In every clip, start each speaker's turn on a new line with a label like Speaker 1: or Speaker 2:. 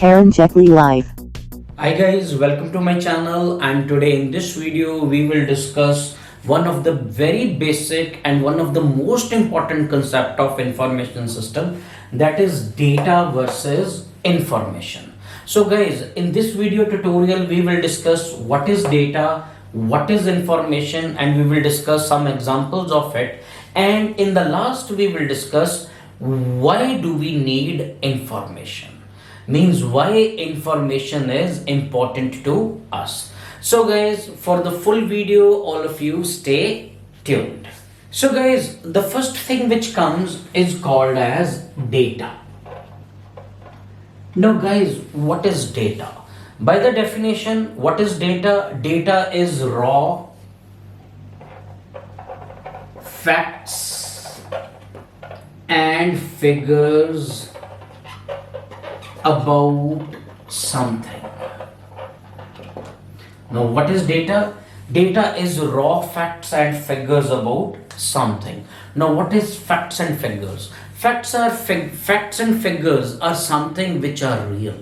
Speaker 1: karanjetlilive.
Speaker 2: Hi guys, welcome to my channel, and today in this video we will discuss one of the very basic and one of the most important concept of information system, that is data versus information. So guys, in this video tutorial we will discuss what is data, what is information, and we will discuss some examples of it, and in the last we will discuss why do we need information, means why information is important to us. So guys, for the full video all of you stay tuned. So guys, the first thing which comes is called as data. Now guys, what is data? By the definition, what is data? Data is raw facts and figures about something. Now what is data? Data is raw facts and figures about something. Now what is facts and figures? Facts and figures are something which are real.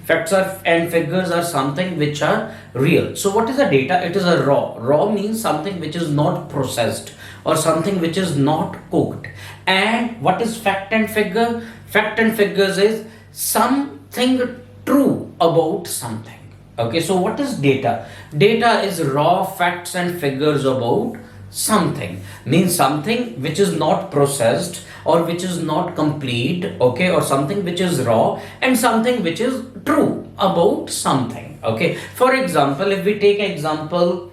Speaker 2: And figures are something which are real. So what is the data? It is a raw. Raw means something which is not processed or something which is not cooked. And what is fact and figure? Fact and figures is something true about something. Okay, so what is data? Data is raw facts and figures about something, means something which is not processed or which is not complete, okay, or something which is raw and something which is true about something. Okay, for example, if we take example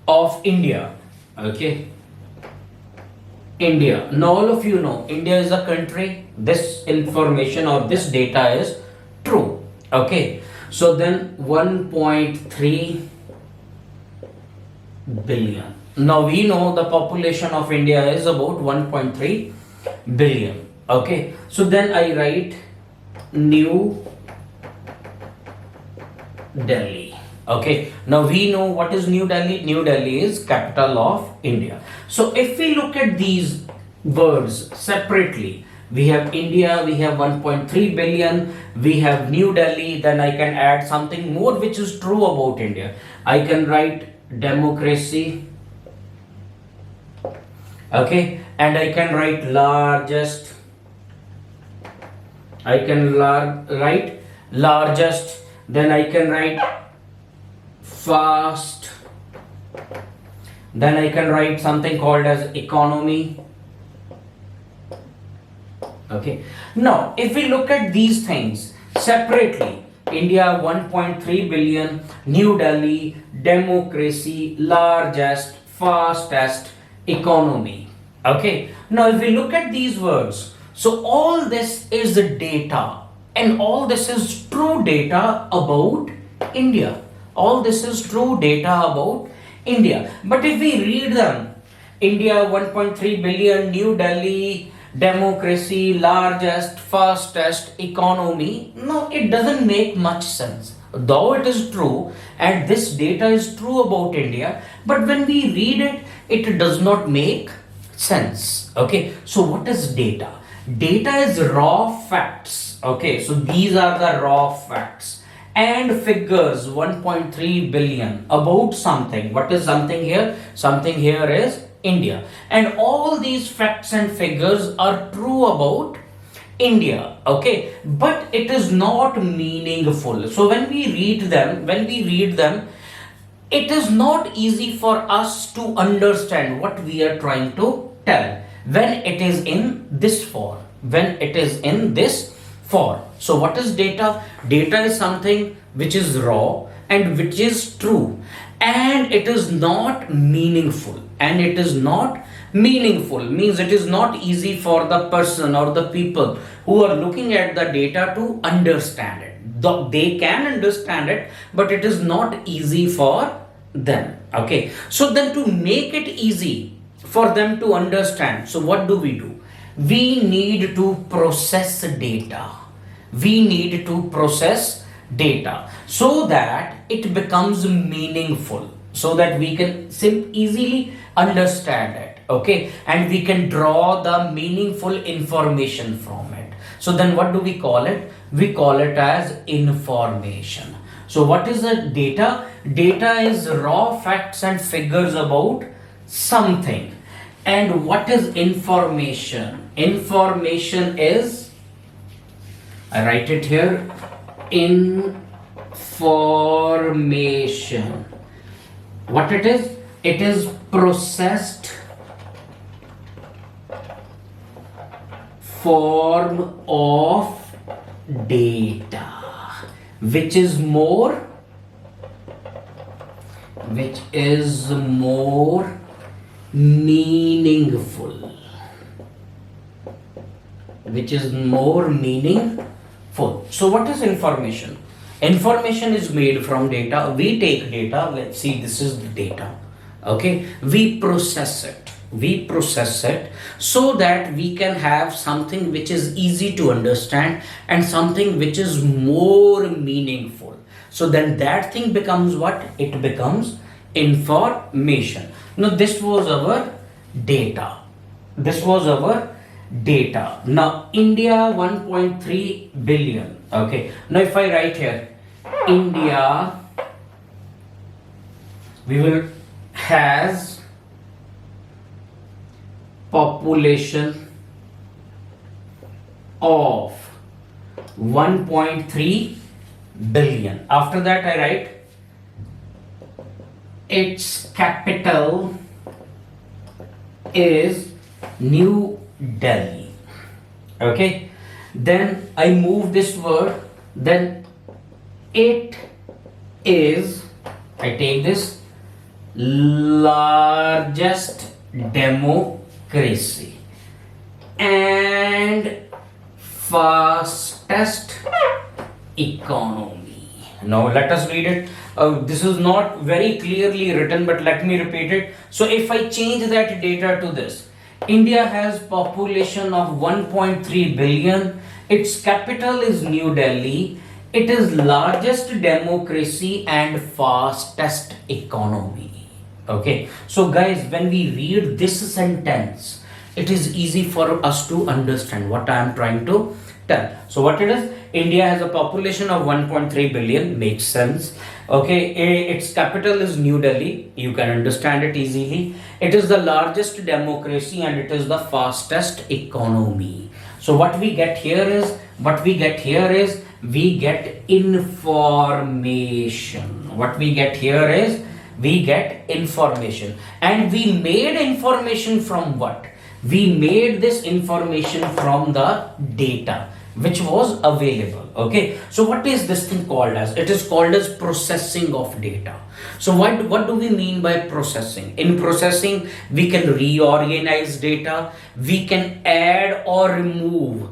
Speaker 2: of India, okay, India. Now all of you know India is a country. This information or this data is true. Okay. So then 1.3 billion. Now we know the population of India is about 1.3 billion. Okay. So then I write New Delhi. Okay, now we know what is New Delhi. New Delhi is capital of India. So if we look at these words separately, we have India, we have 1.3 billion, we have New Delhi, then I can add something more which is true about India. I can write democracy, okay, and I can write largest, I can write largest, then I can write fast, then I can write something called as economy. Okay, now if we look at these things separately, India 1.3 billion, New Delhi, democracy, largest, fastest, economy. Okay, now if we look at these words, so all this is data and all this is true data about India. All this is true data about India. But if we read them, India 1.3 billion, New Delhi, democracy, largest, fastest, economy, no, it doesn't make much sense. Though it is true and this data is true about India, but when we read it, it does not make sense. Okay, so what is data? Data is raw facts. Okay, so these are the raw facts and figures 1.3 billion about something. What is something here? Something here is India, and all these facts and figures are true about India. Okay, but it is not meaningful. So when we read them, it is not easy for us to understand what we are trying to tell when it is in this form. So what is data? Data is something which is raw and which is true, and it is not meaningful. And it is not meaningful means it is not easy for the person or the people who are looking at the data to understand it. Though they can understand it, but it is not easy for them. Okay, so then to make it easy for them to understand, so what do? We need to process data. We need to process data so that it becomes meaningful, so that we can easily understand it. Okay, and we can draw the meaningful information from it. So then what do we call it? We call it as information. So what is the data? Data is raw facts and figures about something. And what is information? Information is, I write it here, information. What it is? It is processed form of data, which is more meaningful, So what is information? Information is made from data. We take data, let's see, this is the data, okay? We process it so that we can have something which is easy to understand and something which is more meaningful. So then that thing becomes what? It becomes information. Now this was our data. Now India 1.3 billion. Okay. Now if I write here India, we will has population of 1.3 billion. After that I write its capital is New Delhi. Okay, then I move this word, then it is, I take this, largest democracy and fastest economy. Now let us read it. This is not very clearly written, but let me repeat it. So if I change that data to this, India has population of 1.3 billion. Its capital is New Delhi. It is largest democracy and fastest economy. Okay. So guys, when we read this sentence, it is easy for us to understand what I am trying to tell. So what it is? India has a population of 1.3 billion, makes sense. Okay, its capital is New Delhi, you can understand it easily. It is the largest democracy and it is the fastest economy. So what we get here is, we get information. We get information. And we made information from what? We made this information from the data which was available. Okay, so what is this thing called as? It is called as processing of data. So what do we mean by processing? In processing, we can reorganize data, we can add or remove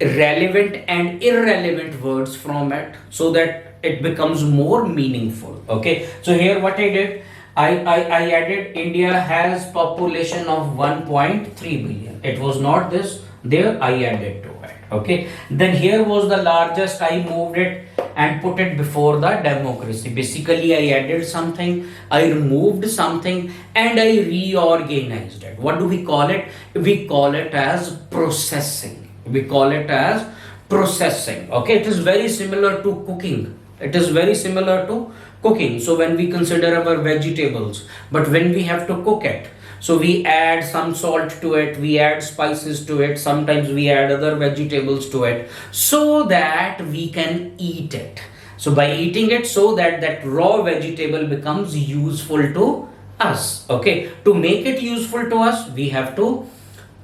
Speaker 2: relevant and irrelevant words from it so that it becomes more meaningful. Okay, so here what I did, I added India has population of 1.3 billion. It was not this, there I added to it. Okay, then here was the largest, I moved it and put it before the democracy. Basically I added something, I removed something and I reorganized it. What do we call it? We call it as processing. Okay, it is very similar to cooking. So when we consider our vegetables, but when we have to cook it, so we add some salt to it, we add spices to it, sometimes we add other vegetables to it so that we can eat it. So by eating it, so that that raw vegetable becomes useful to us. Okay, to make it useful to us, we have to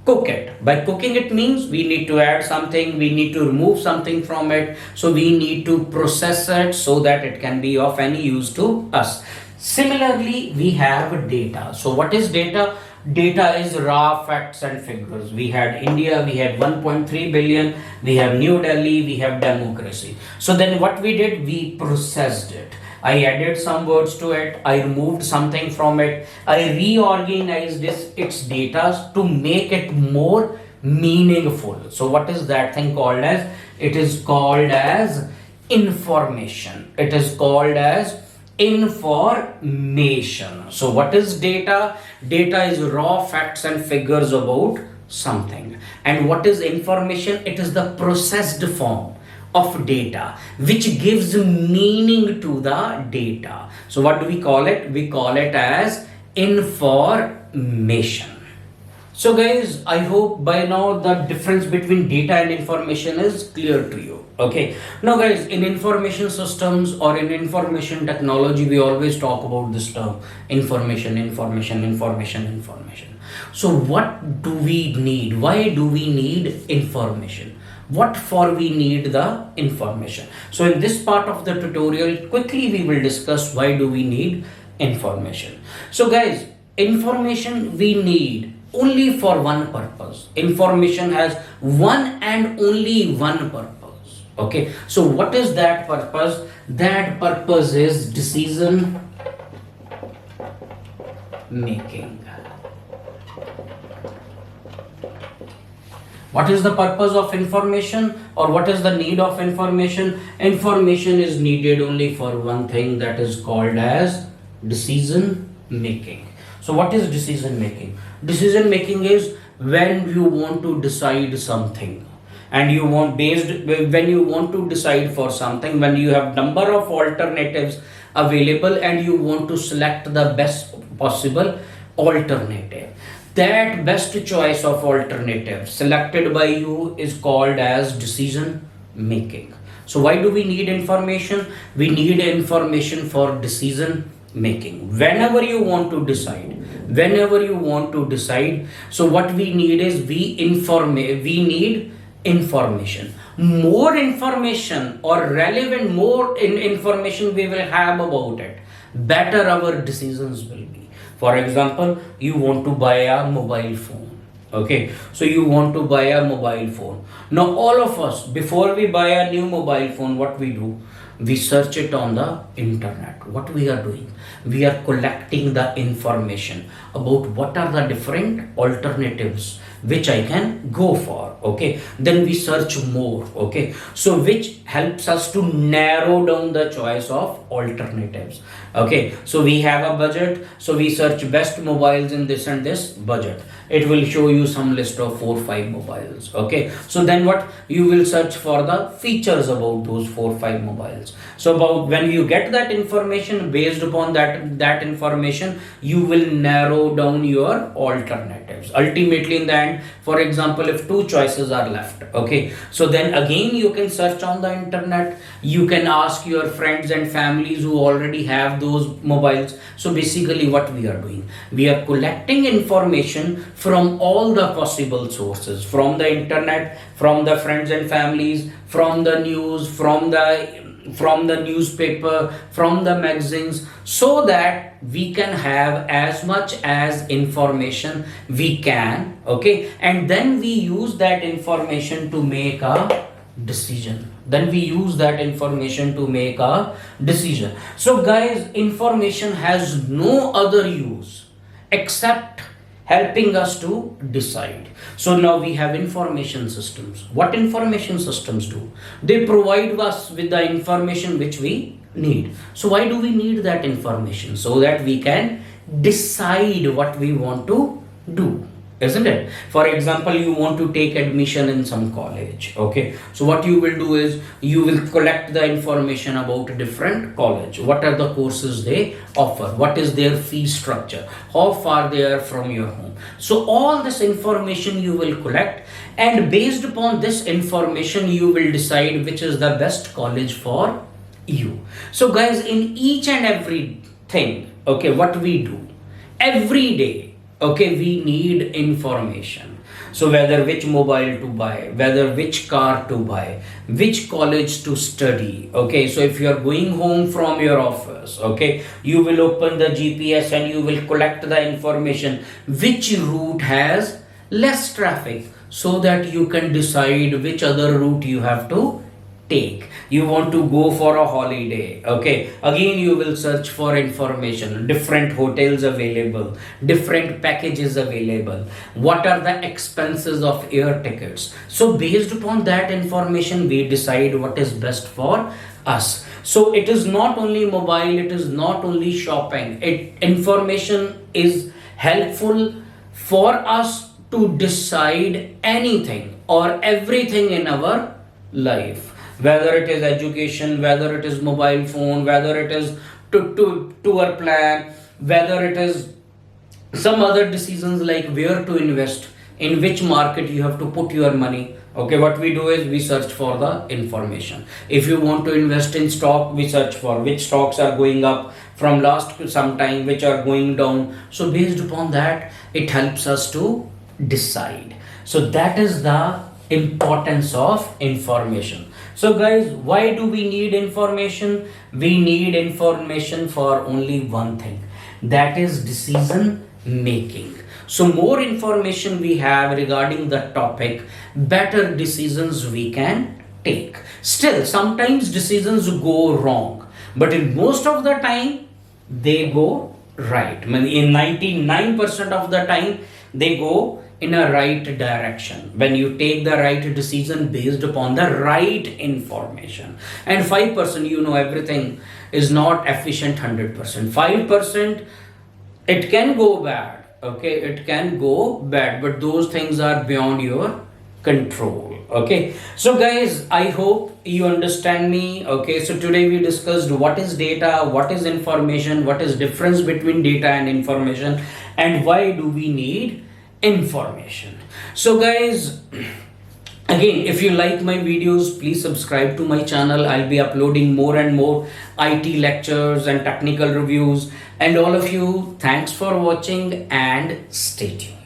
Speaker 2: cook it. By cooking it means we need to add something, we need to remove something from it, so we need to process it so that it can be of any use to us. Similarly, we have data. So what is data? Data is raw facts and figures. We had India, we had 1.3 billion, we have New Delhi, we have democracy. So then what we did, we processed it. I added some words to it, I removed something from it, I reorganized its data to make it more meaningful. So what is that thing called as? It is called as information. Information. So what is data? Data is raw facts and figures about something. And what is information? It is the processed form of data which gives meaning to the data. So what do we call it? We call it as information. So guys, I hope by now the difference between data and information is clear to you. Okay. Now guys, in information systems or in information technology, we always talk about this term information, information, information, information. So what do we need? Why do we need information? What for we need the information? So in this part of the tutorial, quickly we will discuss why do we need information. So guys, information we need only for one purpose. Information has one and only one purpose. Okay, so what is that purpose? That purpose is decision making. What is the purpose of information, or what is the need of information? Information is needed only for one thing, that is called as decision making. So what is decision making? Decision making is when you want to decide something, and you want when you want to decide for something, when you have number of alternatives available and you want to select the best possible alternative. That best choice of alternative selected by you is called as decision making. So why do we need information? We need information for decision making. Whenever you want to decide, so what we need is we need information. More information or relevant, more information we will have about it, better our decisions will be. For example, you want to buy a mobile phone. Okay, so you want to buy a mobile phone. Now all of us, before we buy a new mobile phone, what we do? We search it on the internet. What we are doing? We are collecting the information about what are the different alternatives which I can go for. Okay, then we search more. Okay, so which helps us to narrow down the choice of alternatives. Okay, so we have a budget, so we search best mobiles in this and this budget. It will show you some list of 4-5 mobiles. Okay, so then what you will search for the features about those 4-5 mobiles. So about when you get that information, based upon that information, you will narrow down your alternatives. Ultimately in the end, for example, if 2 choices are left, okay, so then again you can search on the internet. You can ask your friends and families who already have those mobiles. So basically what we are doing, we are collecting information from all the possible sources, from the internet, from the friends and families, from the news, from the newspaper, from the magazines, so that we can have as much as information we can. Okay, and then we use that information to make a decision. So guys, information has no other use except helping us to decide. So now we have information systems. What information systems do? They provide us with the information which we need. So why do we need that information? So that we can decide what we want to do, isn't it? For example, you want to take admission in some college. Okay, so what you will do is you will collect the information about a different college. What are the courses they offer? What is their fee structure? How far they are from your home? So all this information you will collect, and based upon this information you will decide which is the best college for you. So guys, in each and every thing, okay, what we do every day, okay, we need information. So whether which mobile to buy, whether which car to buy, which college to study. Okay, so if you are going home from your office, okay, you will open the GPS and you will collect the information which route has less traffic, so that you can decide which other route you have to take. You want to go for a holiday, okay, again you will search for information, different hotels available, different packages available, what are the expenses of air tickets. So based upon that information we decide what is best for us. So it is not only mobile, it is not only shopping, information is helpful for us to decide anything or everything in our life, whether it is education, whether it is mobile phone, whether it is tour plan, whether it is some other decisions like where to invest, in which market you have to put your money. Okay, what we do is we search for the information. If you want to invest in stock, we search for which stocks are going up from last some time, which are going down. So based upon that, it helps us to decide. So that is the importance of information. So guys, why do we need information? We need information for only one thing, that is decision making. So more information we have regarding the topic, better decisions we can take. Still, sometimes decisions go wrong, but in most of the time they go right. I mean, in 99% of the time they go in a right direction when you take the right decision based upon the right information. And 5%, you know, everything is not efficient 100%. 5%, it can go bad. Okay, it can go bad, but those things are beyond your control. Okay, so guys, I hope you understand me. Okay, so today we discussed what is data, what is information, what is difference between data and information, and why do we need information. So guys, again, if you like my videos, please subscribe to my channel. I'll be uploading more and more IT lectures and technical reviews. And all of you, thanks for watching and stay tuned.